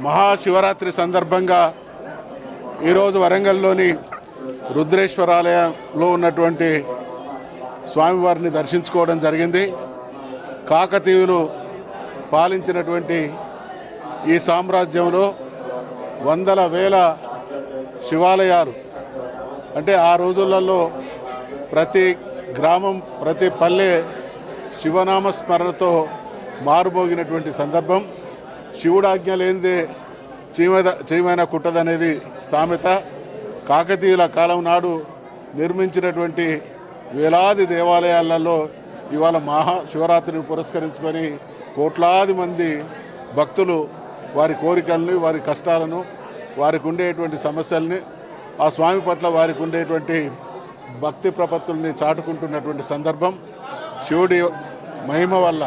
మహాశివరాత్రి సందర్భంగా ఈరోజు వరంగల్లోని రుద్రేశ్వర ఆలయంలో ఉన్నటువంటి స్వామివారిని దర్శించుకోవడం జరిగింది. కాకతీయులు పాలించినటువంటి ఈ సామ్రాజ్యంలో వందల వేల శివాలయాలు, అంటే ఆ రోజులలో ప్రతి గ్రామం, ప్రతి పల్లె శివనామ స్మరణతో మారుమోగినటువంటి సందర్భం. శివుడు ఆజ్ఞ లేనిదే చీమైన కుట్టదనేది సామెత. కాకతీయుల కాలం నాడు నిర్మించినటువంటి వేలాది దేవాలయాలలో ఇవాళ మహాశివరాత్రిని పురస్కరించుకొని కోట్లాది మంది భక్తులు వారి కోరికలను, వారి కష్టాలను, వారికి ఉండేటువంటి సమస్యల్ని, ఆ స్వామి పట్ల వారికి ఉండేటువంటి భక్తి ప్రపత్తుల్ని చాటుకుంటున్నటువంటి సందర్భం. శివుడి మహిమ వల్ల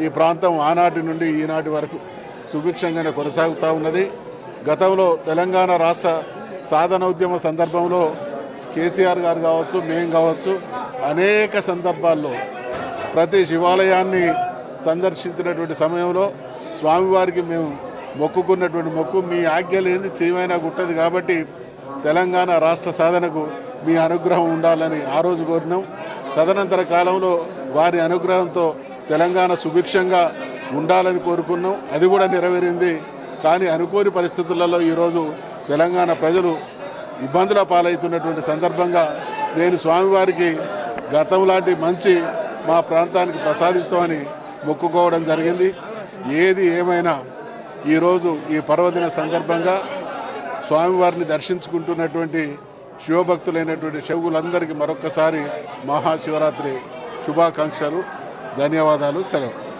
ఈ ప్రాంతం ఆనాటి నుండి ఈనాటి వరకు సుభిక్షంగానే కొనసాగుతూ ఉన్నది. గతంలో తెలంగాణ రాష్ట్ర సాధనోద్యమ సందర్భంలో కేసీఆర్ గారు కావచ్చు, మేము కావచ్చు, అనేక సందర్భాల్లో ప్రతి శివాలయాన్ని సందర్శించినటువంటి సమయంలో స్వామివారికి మేము మొక్కుకున్నటువంటి మొక్కు, మీ ఆజ్ఞ లేని చేయమైనా గుట్టది కాబట్టి తెలంగాణ రాష్ట్ర సాధనకు మీ అనుగ్రహం ఉండాలని ఆ రోజు కోరినాం. తదనంతర కాలంలో వారి అనుగ్రహంతో తెలంగాణ సుభిక్షంగా ఉండాలని కోరుకున్నాం. అది కూడా నెరవేరింది. కానీ అనుకోని పరిస్థితులలో ఈరోజు తెలంగాణ ప్రజలు ఇబ్బందుల పాలవుతున్నటువంటి సందర్భంగా నేను స్వామివారికి గతం లాంటి మంచి మా ప్రాంతానికి ప్రసాదించమని మొక్కుకోవడం జరిగింది. ఏది ఏమైనా ఈరోజు ఈ పర్వదిన సందర్భంగా స్వామివారిని దర్శించుకుంటున్నటువంటి శివభక్తులైనటువంటి శివులందరికీ మరొక్కసారి మహాశివరాత్రి శుభాకాంక్షలు, ధన్యవాదాలు, సెలవు.